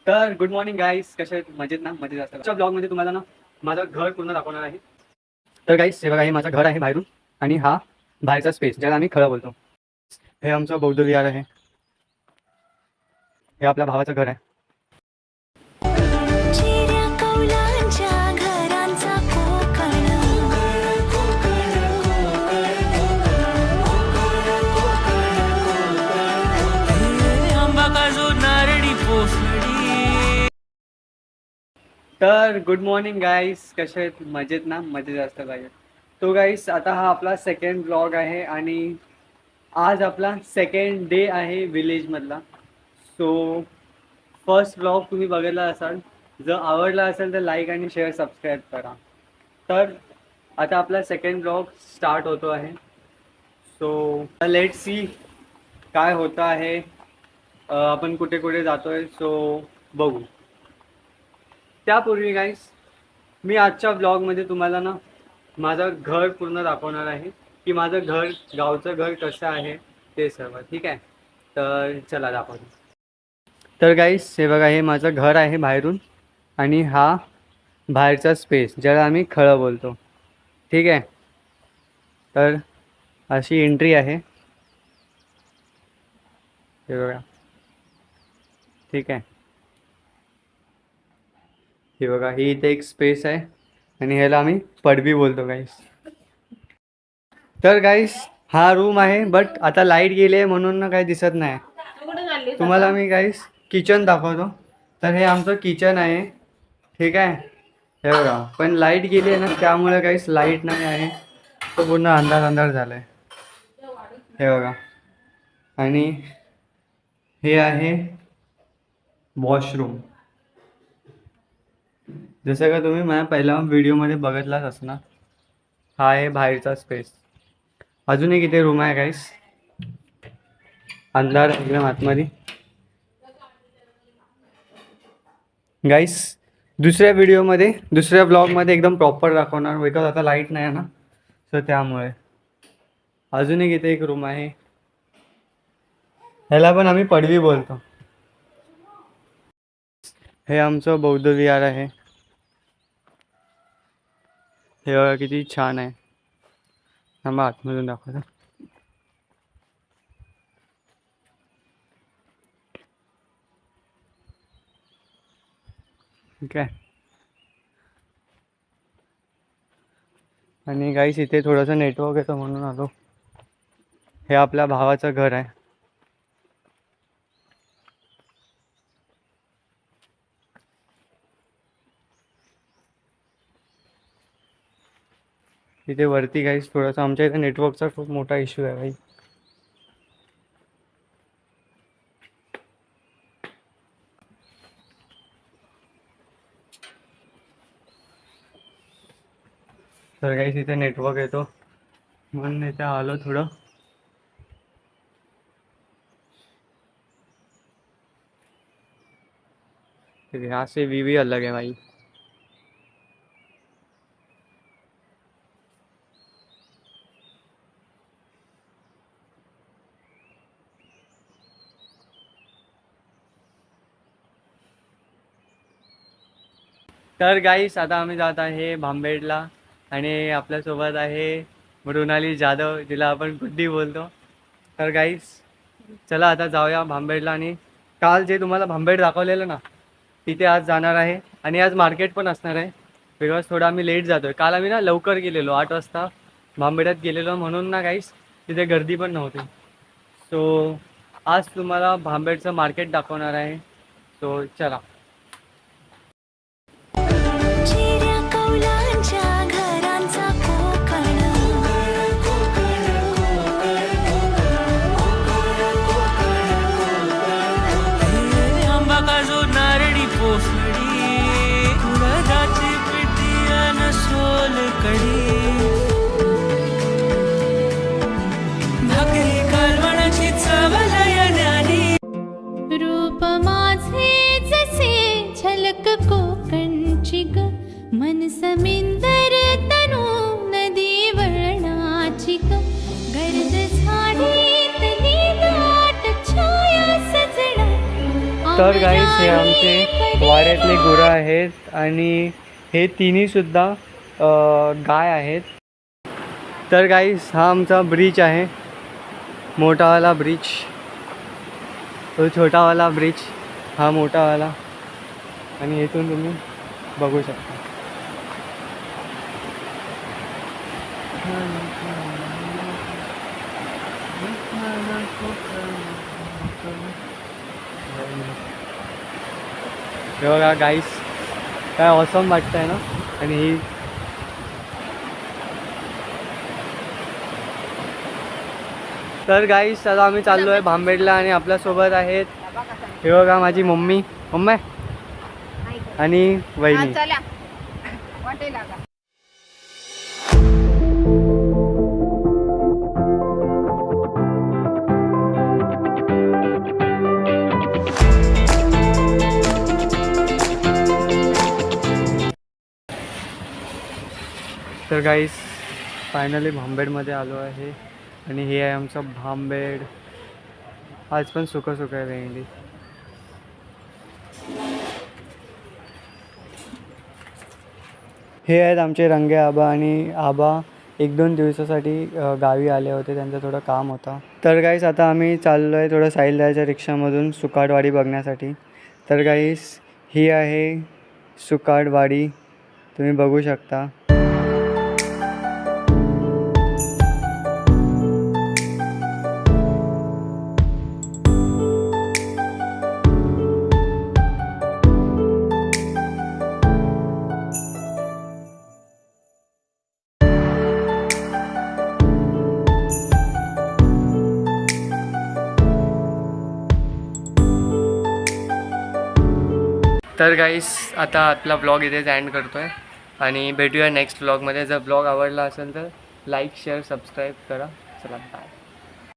तर good morning गाईस, कसे आहेत? मजेत ना? मजेत असतात. आजच्या ब्लॉगमध्ये तुम्हाला ना माझं घर पूर्ण दाखवणार आहे. तर गाईस हे बघा, हे माझं घर आहे बाहेरून आणि हा बाहेरचा स्पेस ज्याला आम्ही खळं बोलतो. हे आमचं बौद्ध विहार आहे. हे आपल्या भावाचं घर आहे. तर गुड मॉर्निंग गाईस, कसे आहेत? मजेत ना? मजेत असतं पाहिजे. तो गाईस आता हा आपला सेकंड ब्लॉग आहे आणि आज आपला सेकंड डे आहे विलेजमधला. सो फर्स्ट ब्लॉग तुम्ही बघितला असाल. जर आवडला असेल तर लाईक आणि शेअर सबस्क्राईब करा. तर आता आपला सेकंड ब्लॉग स्टार्ट होतो आहे. सो लेट सी काय होतं आहे, आपण कुठे कुठे जातोय. सो बघू. त्यापूर्वी गाईस मी आजच्या ब्लॉगमध्ये तुम्हाला ना माझं घर पूर्ण दाखवणार आहे की माझं घर, गावचं घर कसं आहे ते सर्व. ठीक आहे, तर चला दाखवतो. तर गाईस हे बघा, हे माझं घर आहे बाहेरून आणि हा बाहेरचा स्पेस ज्याला आम्ही खळं बोलतो. ठीक आहे, तर अशी एंट्री आहे. हे बघा, ठीक आहे. हे बघा, ही इथे एक स्पेस आहे आणि ह्याला आम्ही पडवी बोलतो गाईस. तर गाईस हा रूम आहे, बट आता लाईट गेली आहे म्हणून ना काही दिसत नाही. तुम्हाला मी गाईस किचन दाखवतो. तर हे आमचं किचन आहे. ठीक आहे, हे बघा. पण लाईट गेली आहे ना, त्यामुळे काहीच लाईट नाही आहे, तो पूर्ण अंधार अंधार झाला आहे. हे बघा, आणि हे आहे वॉशरूम. जसं का तुम्ही माझ्या पहिल्या व्हिडिओमध्ये बघितलाच असणार. हा आहे बाहेरचा स्पेस. अजून एक इथे रूम आहे गाईस, अंधार एकदम आतमध्ये. गाईस दुसऱ्या व्हिडिओमध्ये, दुसऱ्या ब्लॉगमध्ये एकदम प्रॉपर दाखवणार, बिकॉज आता लाईट नाही आहे ना, सो त्यामुळे. अजून एक इथे एक रूम आहे, ह्याला पण आम्ही पडवी बोलतो. हे आमचं बौद्ध विहार आहे. हे बघा किती छान आहे. थांबा आतमधून दाखवतो. ठीक आहे. आणि गाईस इथे थोडंसं नेटवर्क येतं म्हणून आलो. हे आपल्या भावाचं घर आहे. इथे वरती गाईस थोडंसं आमच्या इथे नेटवर्कचा खूप मोठा इश्यू आहे भाई. तर गाईस इथे नेटवर्क येतो म्हणून इथे आलो थोडं. यहाँ से व्यू भी अलग है भाई. तर गाईस आता आम्ही जात आहे भांबेडला आणि आपल्यासोबत आहे मृणाली जाधव, जिला आपण गुड्डी बोलतो. तर गाईस चला आता जाऊया भांबेडला. आणि काल जे तुम्हाला भांबेड दाखवलेलं ना, तिथे आज जाणार आहे. आणि आज मार्केट पण असणार आहे, बिकॉज थोडं आम्ही लेट जातो आहे. काल आम्ही ना लवकर गेलेलो, 8 वाजता भांबेड्यात गेलेलो, म्हणून ना गाईस तिथे गर्दी पण नव्हती. सो आज तुम्हाला भांबेडचं मार्केट दाखवणार आहे. सो चला. रूप माझे जसे झलक कोकणची ग, मन समिंदर तनु नदी वर्णाची ग, गर्द झाडीतली दाट छाया सजना तर गाईस हे आमचे वाड्यातले गुरं आहेत आणि हे तिन्हीसुद्धा गाय आहेत. तर गाईस हा आमचा ब्रिज आहे, मोठावाला ब्रिज. तो छोटावाला ब्रिज, हा मोठावाला. आणि इथून तुम्ही बघू शकता. हे बघा गाईस, काय ऑसम वाटतंय ना. आणि ही तर गाईस आता आम्ही चाललो आहे भांबेडला आणि आपल्यासोबत आहेत हे बघा माझी मम्मी आणि वहिनी. तर गाईस फायनली भांबेडमध्ये आलो आहे आणि हे आहे आमचं भांबेड. आज पण सुकं आहे भेंडी. हे आहेत आमचे रंगे आबा आणि आबा 1-2 दिवसासाठी गावी आले होते, त्यांचं थोडं काम होतं. तर गाईस आता आम्ही चाललो आहे थोडं साहिलदाच्या रिक्षामधून सुकाटवाडी बघण्यासाठी. तर गाईस ही आहे सुकाटवाडी, तुम्ही बघू शकता. तर गाईस आता आपला व्लॉग इथेच एंड करतो आहे आणि भेटूया नेक्स्ट व्लॉगमध्ये. जर व्लॉग आवडला असेल तर लाईक शेअर सबस्क्राईब करा. चला बाय.